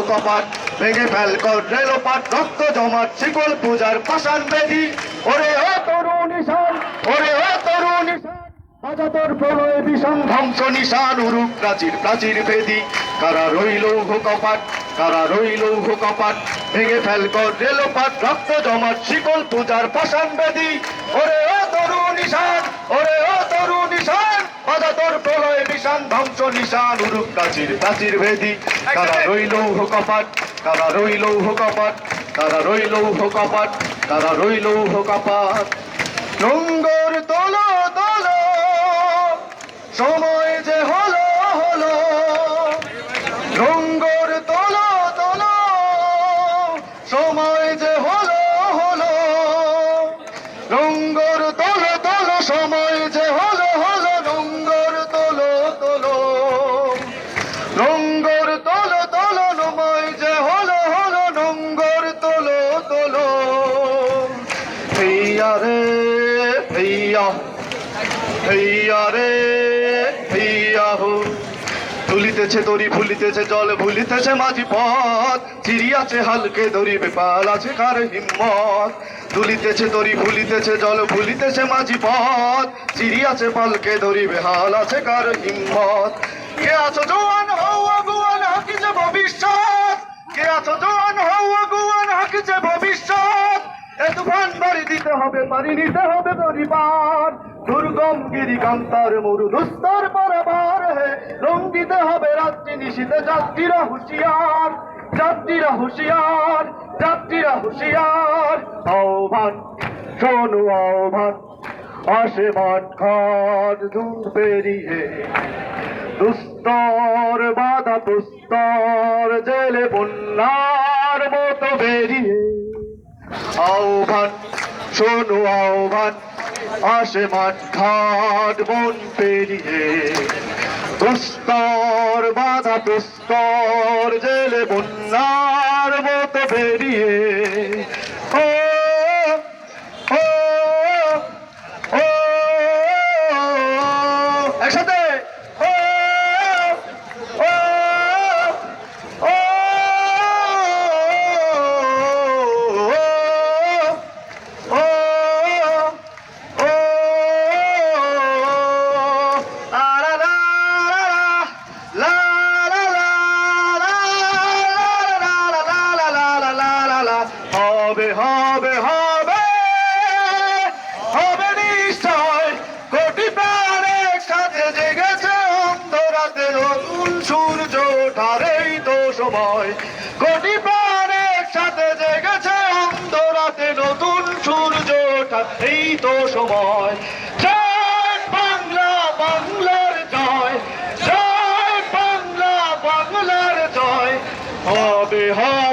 কপাট ভেঙে ফেল কর রেলোপাট রক্ত জমাট শিকল পূজার পাষাণ বেদী ওরে ও তরুণ ঈশান ওরে ও তরুণ ঈশান অজাতর প্রলয় বিষম ধ্বংস নিশান উরুক প্রাচীর প্রাচীর ভেদী কারা রইল কপাট কারা রইল কপাট ভেঙে ফেল কর রেলোপাট রক্ত জমাট শিকল পূজার পাষাণ বেদী ওরে ও তরুণ ঈশান ওরে ও তরুণ ঈশান অজাতর প্রলয় বিষান ধ্বংস নিশান উরুক প্রাচীর প্রাচীর ভেদী কারা রইল কপাট কারা রইল কপাট কারা রইল কপাট কারা রইল কপাট রঙ্গর তোলো তোলো সময় যে হলো হলো রঙ্গর তোলো তোলো সময় যে হলো হলো রঙ্গর তোলো তোলো সময় যে হলো হলো রঙ্গর তোলো তোলো রঙ্গর তোলো তোলো সময় যে হলো হলো রঙ্গর তোলো তোলো হেইয়া রে হেইয়া হেইয়া রে হেইয়া হো তুলিতেছে দড়ি ভুলিতেছে জল ভুলিতেছে মাঝি পথ চিরিয়াছে হালকে দড়ি বেপাল আছে কার হিম্মত তুলিতেছে দড়ি ভুলিতেছে জল ভুলিতেছে মাঝি পথ চিরিয়াছে পালকে দড়ি বেহাল আছে কার হিম্মত কে আছো জোয়ান হও আগুয়ান হাকিছে ভবিষ্যৎ কে আছো জোয়ান হও আগুয়ান হাকিছে ভবিষ্যৎ এ তুফান বাড়ি দিতে হবে পারি নিতে হবে পরিবার দুর্গম গিরিকান্তার মরু দুস্তর পরবার হে রং দিতে হবে রাত্রি নিশীতে যাত্রীরা হুঁশিয়ার যাত্রীরা হুঁশিয়ার যাত্রীরা হুঁশিয়ার আহ্বান শোনো আহ্বান আসে মাঠ ঘাট দূর পেরিয়ে দুস্তর বাধা প্রস্তর জেলে বন্যার মতো বেরিয়ে আহ্বান শোনো আহ্বান আসে মাঠ ঘাট বন পেরিয়ে দুস্তর বাধা প্রস্তর জেলে বন্যার মতো বেরিয়ে ও ও ও একসাথে ও ও ও হবে হবে হবে হবে নিশ্চয় কোটি প্রাণ একসাথে জেগেছে অন্ধরাতে নতুন সূর্য ওঠার এই তো সময় কোটি প্রাণ একসাথে জেগেছে অন্ধরাতে নতুন সূর্য ওঠার এই তো সময় জয় বাংলা বাংলার জয় জয় বাংলা বাংলার জয় হবে হবে